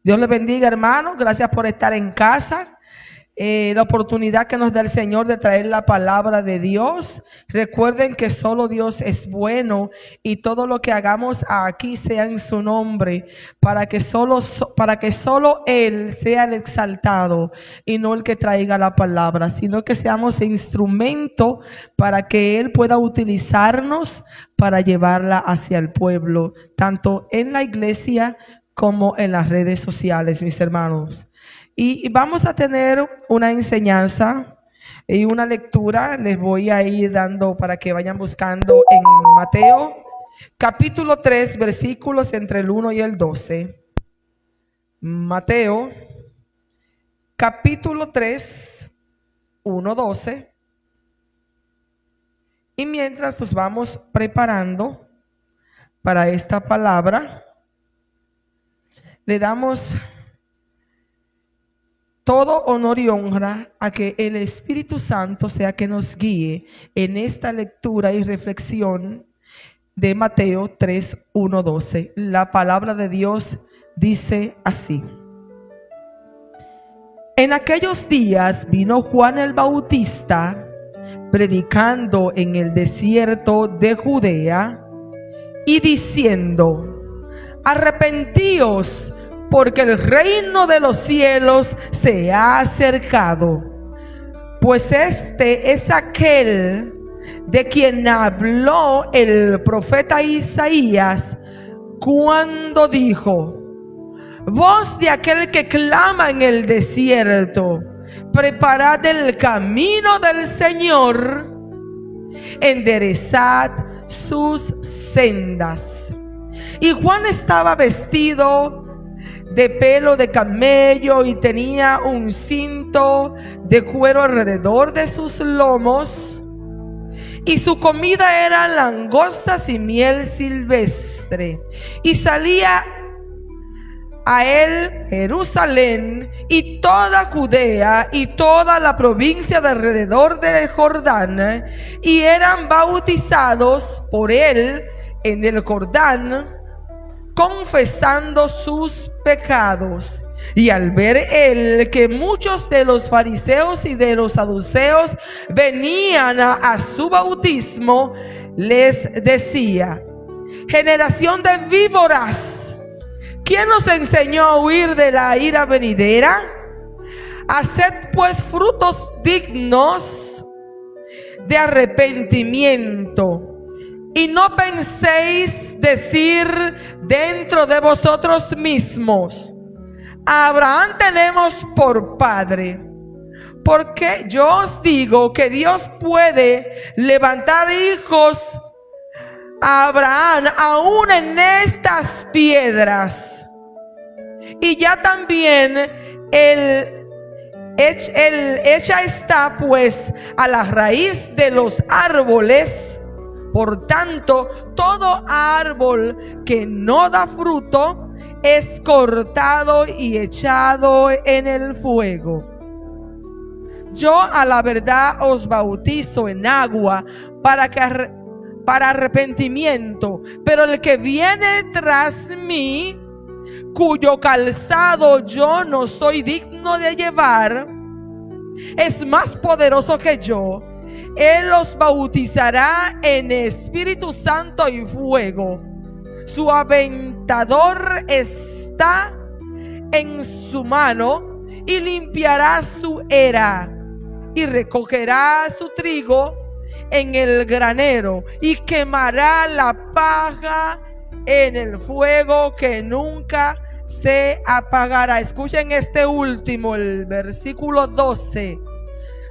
Dios les bendiga, hermanos. Gracias por estar en casa. La oportunidad que nos da el Señor de traer la palabra de Dios. Recuerden que solo Dios es bueno y todo lo que hagamos aquí sea en su nombre, para que solo Él sea el exaltado y no el que traiga la palabra, sino que seamos instrumento para que Él pueda utilizarnos para llevarla hacia el pueblo, tanto en la iglesia como en las redes sociales, mis hermanos. Y vamos a tener una enseñanza y una lectura. Les voy a ir dando para que vayan buscando en Mateo, capítulo 3, versículos entre el 1 y el 12. Mateo, capítulo 3, 1, 12. Y mientras nos vamos preparando para esta palabra, le damos todo honor y honra a que el Espíritu Santo sea que nos guíe en esta lectura y reflexión de Mateo 3, 1, 12. La palabra de Dios dice así: en aquellos días vino Juan el Bautista predicando en el desierto de Judea y diciendo: arrepentíos, porque el reino de los cielos se ha acercado. Pues este es aquel de quien habló el profeta Isaías cuando dijo: voz de aquel que clama en el desierto, preparad el camino del Señor, enderezad sus sendas. Y Juan estaba vestido de pelo de camello y tenía un cinto de cuero alrededor de sus lomos, y su comida era langostas y miel silvestre. Y salía a él Jerusalén y toda Judea y toda la provincia de alrededor del Jordán, y eran bautizados por él en el Jordán, confesando sus pecados. Y al ver él que muchos de los fariseos y de los saduceos venían a su bautismo, les decía: generación de víboras, ¿quién os enseñó a huir de la ira venidera? Haced pues frutos dignos de arrepentimiento, y no penséis decir dentro de vosotros mismos: a Abraham tenemos por padre. Porque yo os digo que Dios puede levantar hijos a Abraham aún en estas piedras. Y ya también hecha está pues a la raíz de los árboles. Por tanto, todo árbol que no da fruto es cortado y echado en el fuego. Yo a la verdad os bautizo en agua para arrepentimiento, pero el que viene tras mí, cuyo calzado yo no soy digno de llevar, es más poderoso que yo. Él los bautizará en Espíritu Santo y fuego. Su aventador está en su mano y limpiará su era y recogerá su trigo en el granero y quemará la paja en el fuego que nunca se apagará. Escuchen este último, el versículo 12.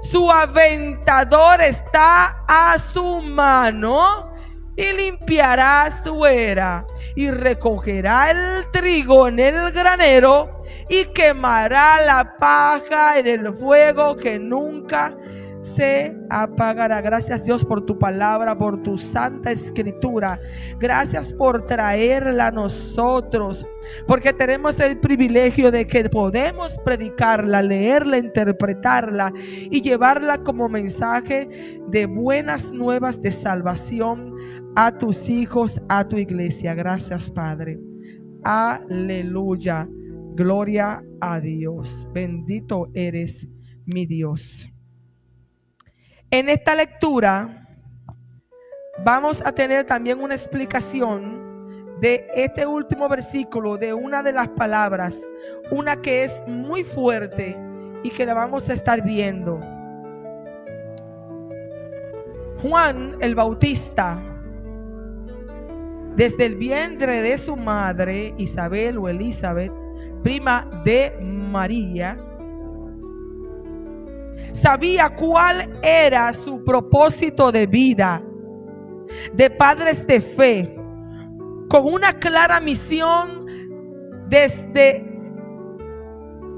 Su aventador está a su mano y limpiará su era y recogerá el trigo en el granero y quemará la paja en el fuego que nunca se apagará. Gracias, Dios, por tu palabra, por tu santa escritura. Gracias por traerla a nosotros, porque tenemos el privilegio de que podemos predicarla, leerla, interpretarla y llevarla como mensaje de buenas nuevas de salvación a tus hijos, a tu iglesia. Gracias, Padre. Aleluya. Gloria a Dios. Bendito eres mi Dios. En esta lectura vamos a tener también una explicación de este último versículo, de una de las palabras, una que es muy fuerte y que la vamos a estar viendo. Juan el Bautista, desde el vientre de su madre Isabel o Elizabeth, prima de María, sabía cuál era su propósito de vida, de padres de fe, con una clara misión desde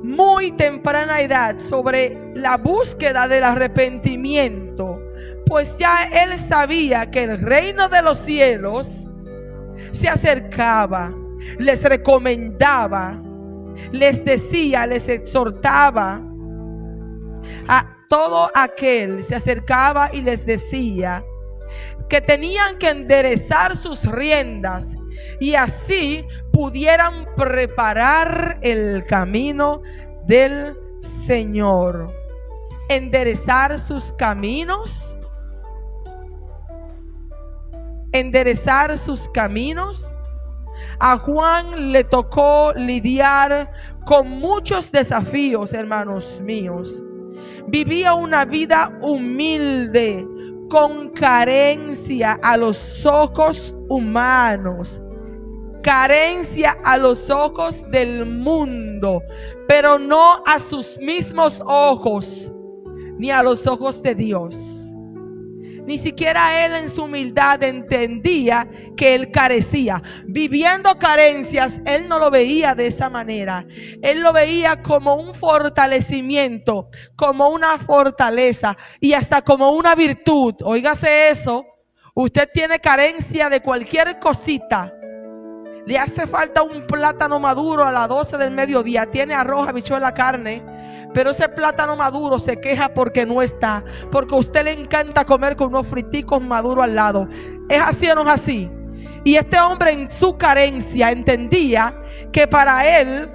muy temprana edad sobre la búsqueda del arrepentimiento, pues ya él sabía que el reino de los cielos se acercaba, les recomendaba, les decía, les exhortaba a todo aquel, se acercaba y les decía que tenían que enderezar sus riendas y así pudieran preparar el camino del Señor. Enderezar sus caminos. Enderezar sus caminos. A Juan le tocó lidiar con muchos desafíos, hermanos míos. Vivía una vida humilde, con carencia a los ojos humanos, carencia a los ojos del mundo, pero no a sus mismos ojos, ni a los ojos de Dios. Ni siquiera él en su humildad entendía que él carecía. Viviendo carencias, él no lo veía de esa manera. Él lo veía como un fortalecimiento, como una fortaleza y hasta como una virtud. Óigase eso. Usted tiene carencia de cualquier cosita. Le hace falta un plátano maduro a las 12 del mediodía. Tiene arroz, habichuela, carne. Pero ese plátano maduro se queja porque no está. Porque a usted le encanta comer con unos friticos maduros al lado. ¿Es así o no es así? Y este hombre en su carencia entendía que para él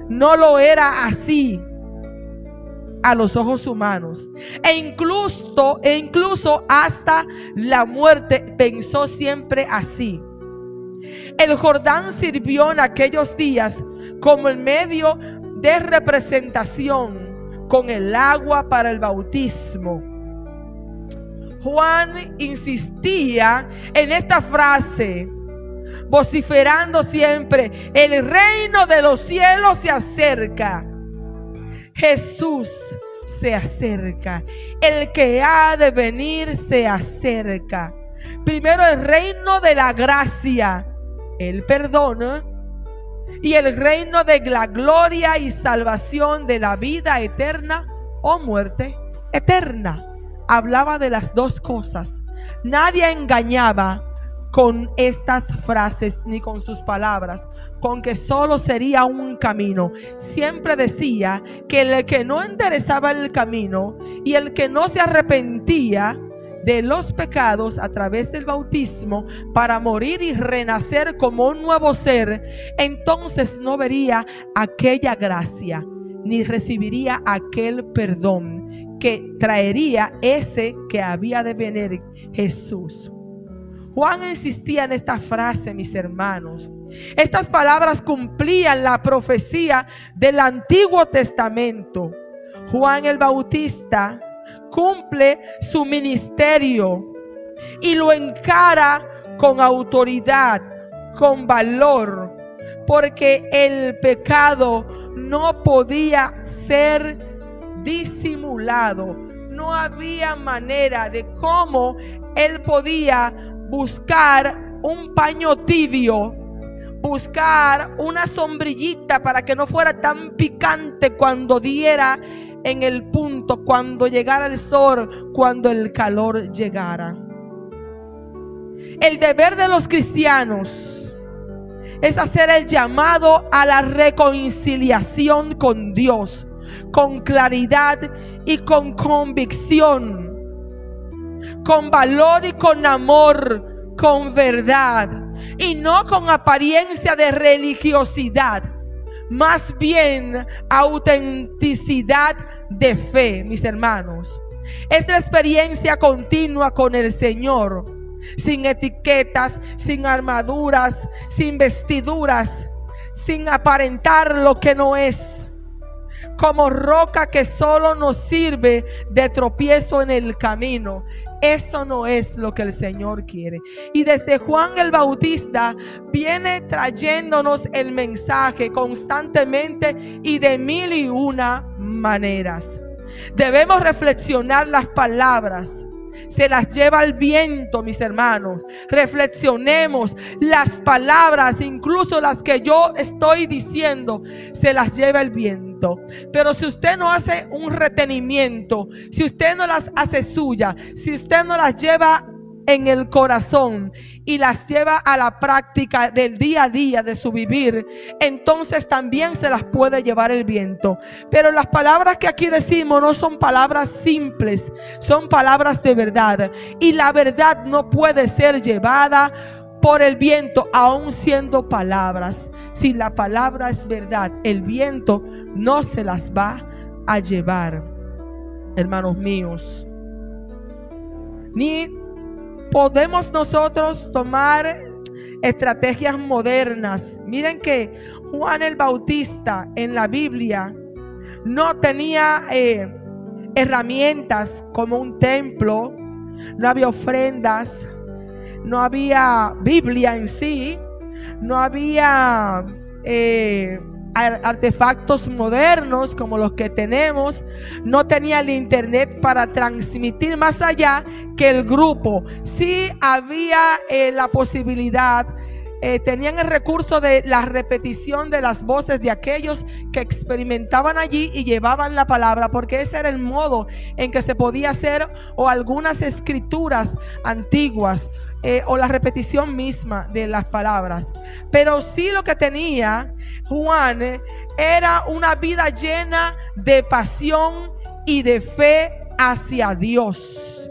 no lo era así a los ojos humanos. E incluso hasta la muerte pensó siempre así. El Jordán sirvió en aquellos días como el medio de representación con el agua para el bautismo. Juan insistía en esta frase, vociferando siempre: el reino de los cielos se acerca. Jesús se acerca. El que ha de venir se acerca. Primero el reino de la gracia, el perdón, y el reino de la gloria y salvación de la vida eterna o muerte eterna. Hablaba de las dos cosas. Nadie engañaba con estas frases ni con sus palabras, con que solo sería un camino. Siempre decía que el que no enderezaba el camino y el que no se arrepentía de los pecados a través del bautismo para morir y renacer como un nuevo ser, entonces no vería aquella gracia ni recibiría aquel perdón que traería ese que había de venir, Jesús. Juan insistía en esta frase, mis hermanos. Estas palabras cumplían la profecía del Antiguo Testamento. Juan el Bautista cumple su ministerio y lo encara con autoridad, con valor, porque el pecado no podía ser disimulado. No había manera de cómo él podía buscar un paño tibio, buscar una sombrillita para que no fuera tan picante cuando diera en el punto, cuando llegara el sol, cuando el calor llegara. El deber de los cristianos es hacer el llamado a la reconciliación con Dios, con claridad y con convicción, con valor y con amor, con verdad, y no con apariencia de religiosidad, más bien autenticidad de fe, mis hermanos. Es la experiencia continua con el Señor, sin etiquetas, sin armaduras, sin vestiduras, sin aparentar lo que no es, como roca que solo nos sirve de tropiezo en el camino. Eso no es lo que el Señor quiere. Y desde Juan el Bautista viene trayéndonos el mensaje constantemente y de mil y una maneras. Debemos reflexionar las palabras. Se las lleva el viento, mis hermanos. Reflexionemos las palabras, incluso las que yo estoy diciendo, se las lleva el viento. Pero si usted no hace un retenimiento, si usted no las hace suya, si usted no las lleva en el corazón y las lleva a la práctica del día a día de su vivir, entonces también se las puede llevar el viento. Pero las palabras que aquí decimos no son palabras simples, son palabras de verdad, y la verdad no puede ser llevada por el viento, aun siendo palabras. Si la palabra es verdad, el viento no se las va a llevar, hermanos míos. Ni podemos nosotros tomar estrategias modernas. Miren que Juan el Bautista en la Biblia no tenía herramientas como un templo, no había ofrendas, no había Biblia en sí, no había artefactos modernos como los que tenemos, no tenía el internet para transmitir más allá que el grupo. Sí había la posibilidad, tenían el recurso de la repetición de las voces de aquellos que experimentaban allí y llevaban la palabra, porque ese era el modo en que se podía hacer, o algunas escrituras antiguas, o la repetición misma de las palabras. Pero sí, lo que tenía Juan era una vida llena de pasión y de fe hacia Dios,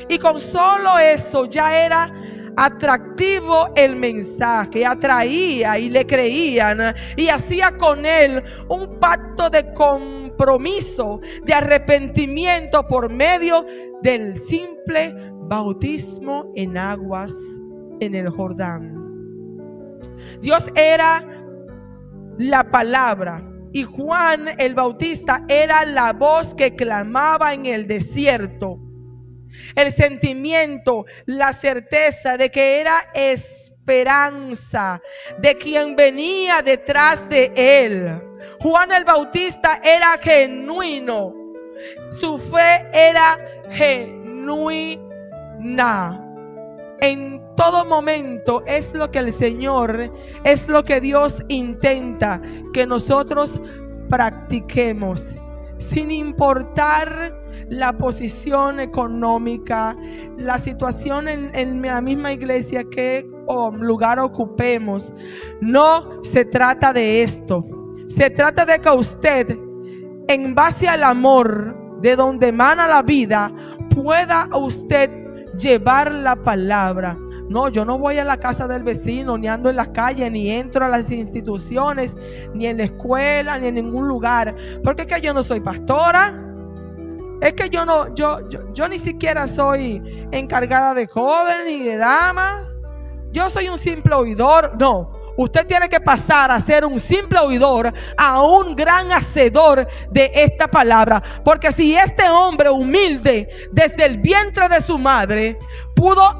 y con solo eso ya era atractivo el mensaje, atraía y le creían, y hacía con él un pacto de compromiso, de arrepentimiento por medio del simple bautismo en aguas en el Jordán. Dios era la palabra, y Juan el Bautista era la voz que clamaba en el desierto. El sentimiento, la certeza de que era esperanza de quien venía detrás de él. Juan el Bautista era genuino, su fe era genuina. En todo momento es lo que el Señor, es lo que Dios intenta que nosotros practiquemos, sin importar la posición económica, la situación en la misma iglesia que lugar ocupemos. No se trata de esto. Se trata de que usted, en base al amor de donde emana la vida, pueda usted llevar la palabra. No, yo no voy a la casa del vecino, ni ando en las calles, ni entro a las instituciones, ni en la escuela, ni en ningún lugar, porque es que yo no soy pastora. Es que yo ni siquiera soy encargada de jóvenes ni de damas. Yo soy un simple oidor. No, usted tiene que pasar a ser un simple oidor a un gran hacedor de esta palabra. Porque si este hombre humilde desde el vientre de su madre pudo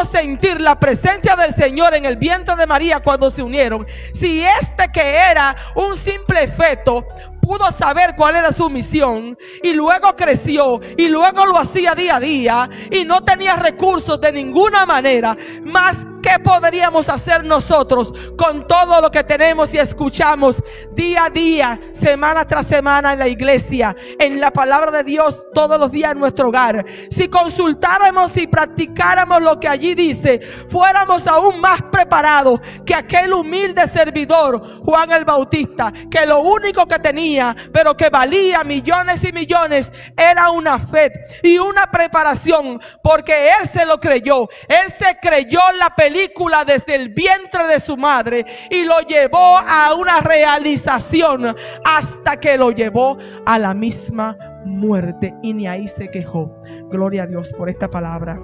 sentir la presencia del Señor en el vientre de María cuando se unieron, si este que era un simple feto pudo saber cuál era su misión, y luego creció y luego lo hacía día a día y no tenía recursos de ninguna manera, más ¿qué podríamos hacer nosotros con todo lo que tenemos y escuchamos día a día, semana tras semana en la iglesia, en la palabra de Dios todos los días en nuestro hogar? Si consultáramos y practicáramos lo que allí dice, fuéramos aún más preparados que aquel humilde servidor Juan el Bautista, que lo único que tenía tenía, pero que valía millones y millones, era una fe y una preparación, porque él se lo creyó. Él se creyó la película desde el vientre de su madre y lo llevó a una realización hasta que lo llevó a la misma muerte, y ni ahí se quejó. Gloria a Dios por esta palabra.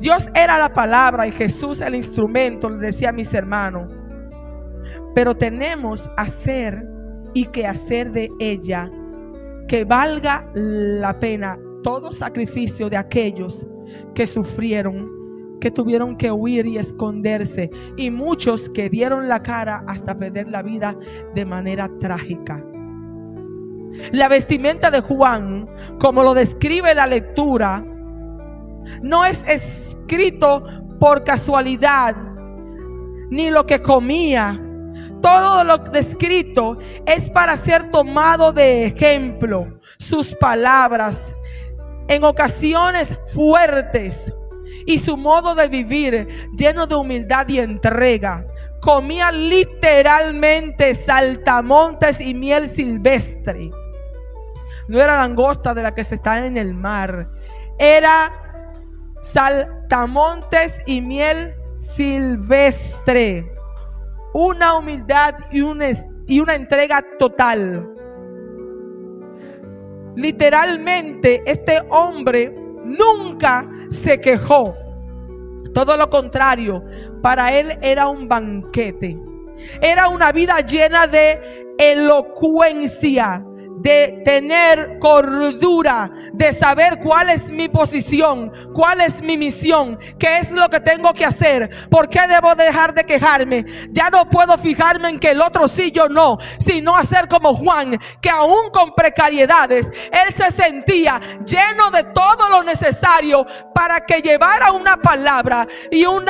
Dios era la palabra y Jesús el instrumento, le decía a mis hermanos. Pero tenemos hacer y que hacer de ella que valga la pena todo sacrificio de aquellos que sufrieron, que tuvieron que huir y esconderse, y muchos que dieron la cara hasta perder la vida de manera trágica. La vestimenta de Juan, como lo describe la lectura, no es escrito por casualidad, ni lo que comía. Todo lo descrito es para ser tomado de ejemplo. Sus palabras, en ocasiones fuertes, y su modo de vivir lleno de humildad y entrega. Comía literalmente saltamontes y miel silvestre. No era langosta de la que se está en el mar, era saltamontes y miel silvestre. Una humildad y una entrega total. Literalmente, este hombre nunca se quejó. Todo lo contrario, para él era un banquete. Era una vida llena de elocuencia, de tener cordura, de saber cuál es mi posición, cuál es mi misión, qué es lo que tengo que hacer, por qué debo dejar de quejarme. Ya no puedo fijarme en que el otro sí, yo no, sino hacer como Juan, que aún con precariedades, él se sentía lleno de todo lo necesario para que llevara una palabra y un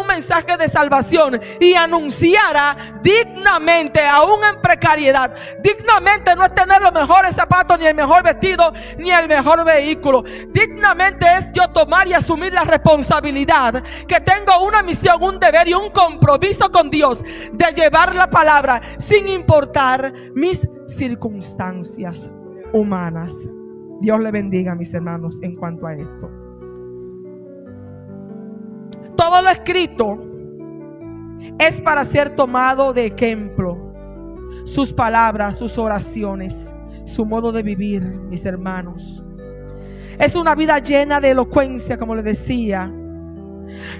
mensaje de salvación y anunciara dignamente, aún en precariedad. Dignamente no es tener los mejores zapatos, ni el mejor vestido, ni el mejor vehículo. Dignamente es yo tomar y asumir la responsabilidad que tengo una misión, un deber y un compromiso con Dios de llevar la palabra sin importar mis circunstancias humanas. Dios le bendiga, mis hermanos, en cuanto a esto. Todo lo escrito es para ser tomado de ejemplo. Sus palabras, sus oraciones, su modo de vivir, mis hermanos. Es una vida llena de elocuencia, como le decía.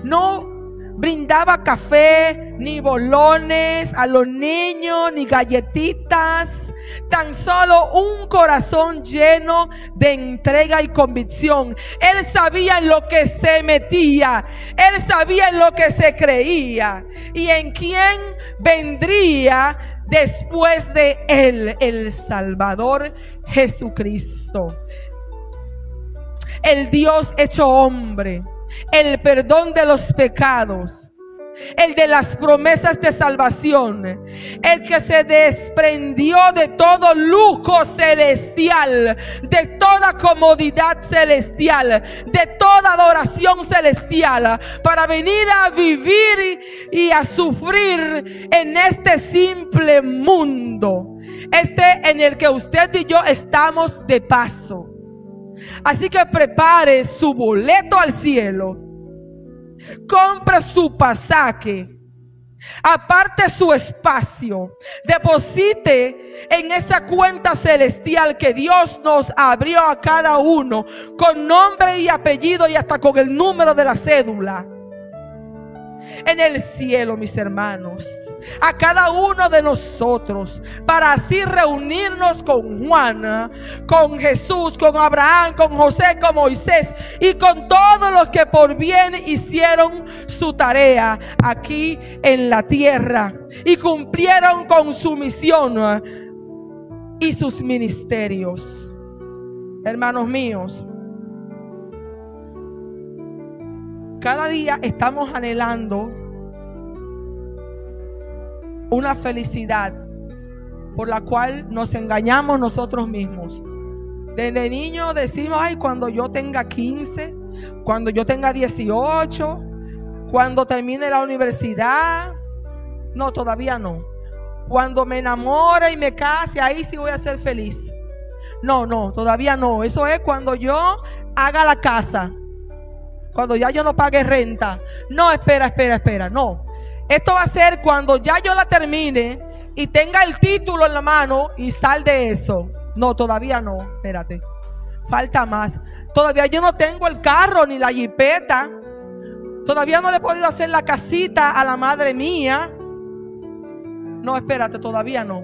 No brindaba café, ni bolones a los niños, ni galletitas. Tan solo un corazón lleno de entrega y convicción. Él sabía en lo que se metía. Él sabía en lo que se creía. Y en quién vendría después de él, el Salvador Jesucristo. El Dios hecho hombre. El perdón de los pecados. El de las promesas de salvación, el que se desprendió de todo lujo celestial, de toda comodidad celestial, de toda adoración celestial, para venir a vivir y a sufrir en este simple mundo, en el que usted y yo estamos de paso. Así que prepare su boleto al cielo. Compre su pasaje, aparte su espacio, deposite en esa cuenta celestial que Dios nos abrió a cada uno, con nombre y apellido y hasta con el número de la cédula. En el cielo, mis hermanos, a cada uno de nosotros, para así reunirnos con Juan, con Jesús, con Abraham, con José, con Moisés y con todos los que por bien hicieron su tarea aquí en la tierra y cumplieron con su misión y sus ministerios. Hermanos míos, cada día estamos anhelando una felicidad por la cual nos engañamos nosotros mismos. Desde niños decimos, ay, cuando yo tenga 15, cuando yo tenga 18, cuando termine la universidad. No, todavía no. cuando me enamore y me case, ahí sí voy a ser feliz. No, todavía no. Eso es cuando yo haga la casa, cuando ya yo no pague renta. No, espera, no. Esto va a ser cuando ya yo la termine y tenga el título en la mano y sal de eso. No, todavía no, espérate. Falta más. Todavía yo no tengo el carro ni la jipeta. Todavía no le he podido hacer la casita a la madre mía. No, espérate, todavía no.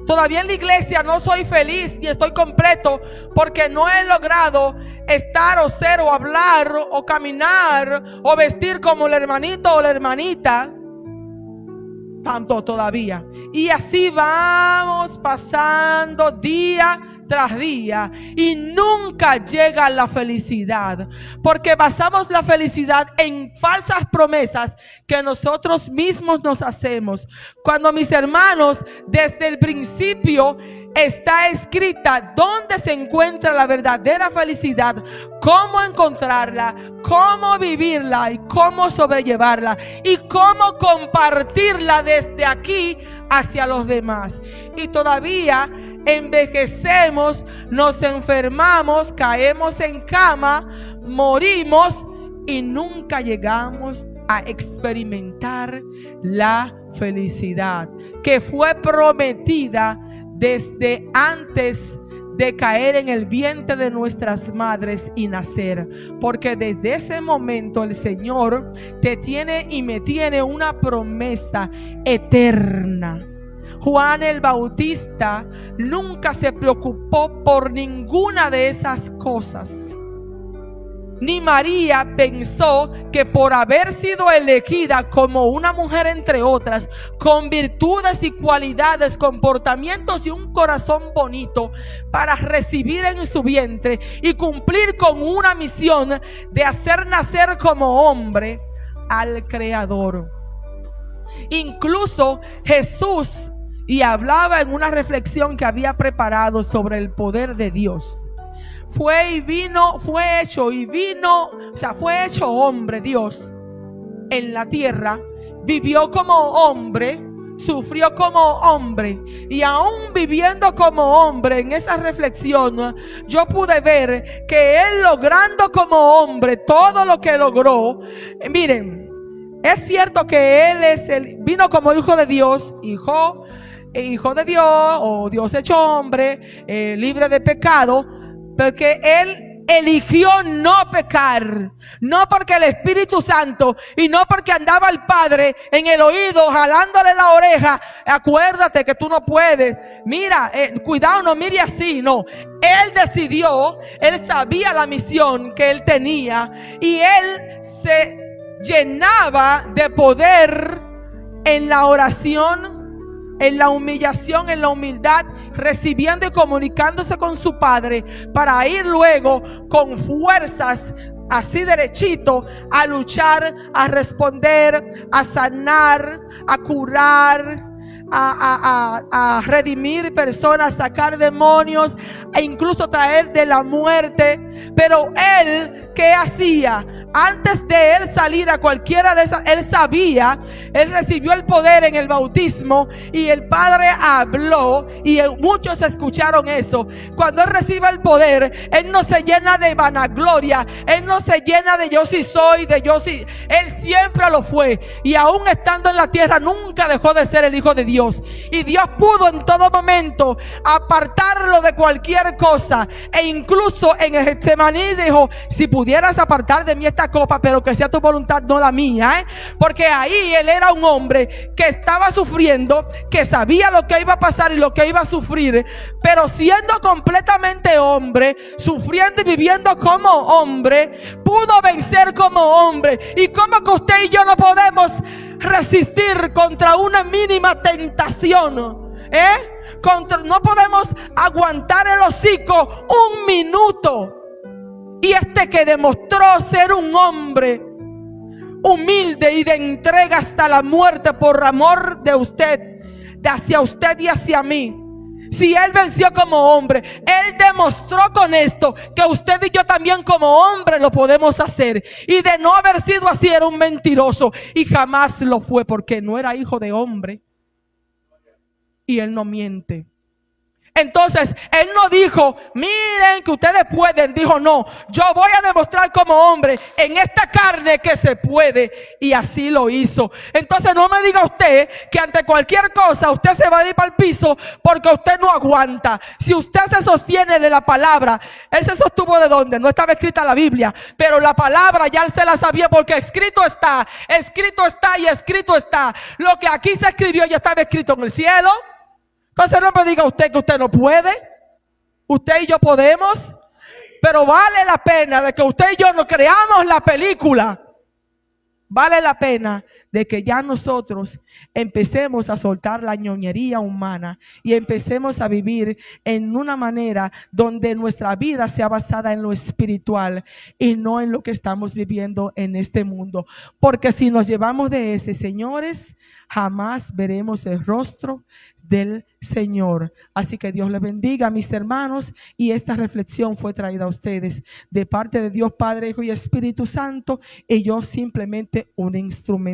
Todavía en la iglesia no soy feliz ni estoy completo porque no he logrado estar o ser o hablar o caminar o vestir como el hermanito o la hermanita. Tanto todavía. Y así vamos pasando día tras día y nunca llega la felicidad, porque basamos la felicidad en falsas promesas que nosotros mismos nos hacemos. Cuando, mis hermanos, desde el principio está escrita dónde se encuentra la verdadera felicidad, cómo encontrarla, cómo vivirla y cómo sobrellevarla y cómo compartirla desde aquí hacia los demás. Y todavía envejecemos, nos enfermamos, caemos en cama, morimos y nunca llegamos a experimentar la felicidad que fue prometida desde antes de caer en el vientre de nuestras madres y nacer, porque desde ese momento el Señor te tiene y me tiene una promesa eterna. Juan el Bautista nunca se preocupó por ninguna de esas cosas. Ni María pensó que por haber sido elegida como una mujer entre otras, con virtudes y cualidades, comportamientos y un corazón bonito, para recibir en su vientre y cumplir con una misión de hacer nacer como hombre al Creador. Incluso Jesús, y hablaba en una reflexión que había preparado sobre el poder de Dios, fue hecho hombre Dios en la tierra, vivió como hombre, sufrió como hombre, y aún viviendo como hombre, en esa reflexión yo pude ver que él, logrando como hombre todo lo que logró, miren, es cierto que él vino como hijo de Dios, hijo de Dios, o Dios hecho hombre, libre de pecado, porque él eligió no pecar, no porque el Espíritu Santo y no porque andaba el Padre en el oído jalándole la oreja, acuérdate que tú no puedes, mira, cuidado, no mire así, no. Él decidió, él sabía la misión que él tenía y él se llenaba de poder en la oración, en la humillación, en la humildad, recibiendo y comunicándose con su Padre, para ir luego con fuerzas así derechito a luchar, a responder, a sanar, a curar, a redimir personas, sacar demonios e incluso traer de la muerte. Pero él, ¿qué hacía? Antes de él salir a cualquiera de esas, él sabía, él recibió el poder en el bautismo y el Padre habló y muchos escucharon eso. Cuando él recibe el poder, él no se llena de vanagloria, él no se llena de yo sí soy, de yo sí. Él siempre lo fue y aún estando en la tierra nunca dejó de ser el Hijo de Dios. Y Dios pudo en todo momento apartarlo de cualquier cosa, e incluso en el Getsemaní dijo: si pudieras apartar de mí esta copa, pero que sea tu voluntad, no la mía, porque ahí él era un hombre que estaba sufriendo, que sabía lo que iba a pasar y lo que iba a sufrir, pero siendo completamente hombre, sufriendo y viviendo como hombre, pudo vencer como hombre. Y como que usted y yo no podemos resistir contra una mínima tentación, no podemos aguantar el hocico un minuto. Y este que demostró ser un hombre humilde y de entrega hasta la muerte por amor de usted, de hacia usted y hacia mí, si él venció como hombre, él demostró con esto que usted y yo también como hombre lo podemos hacer. Y de no haber sido así, era un mentiroso, y jamás lo fue, porque no era hijo de hombre. y Él no miente. Entonces, Él no dijo, miren que ustedes pueden. Dijo, no, yo voy a demostrar como hombre en esta carne que se puede. Y así lo hizo. Entonces, no me diga usted que ante cualquier cosa usted se va a ir para el piso porque usted no aguanta. Si usted se sostiene de la palabra, Él se sostuvo de dónde? No estaba escrita la Biblia, pero la palabra ya Él se la sabía porque escrito está y escrito está. Lo que aquí se escribió ya estaba escrito en el cielo. Entonces no me diga usted que usted no puede. Usted y yo podemos. Pero vale la pena de que usted y yo nos creamos la película. Vale la pena de que ya nosotros empecemos a soltar la ñoñería humana y empecemos a vivir en una manera donde nuestra vida sea basada en lo espiritual y no en lo que estamos viviendo en este mundo. Porque si nos llevamos de ese, señores, jamás veremos el rostro del Señor. Así que Dios les bendiga, mis hermanos, y esta reflexión fue traída a ustedes de parte de Dios Padre, Hijo y Espíritu Santo, y yo simplemente un instrumento.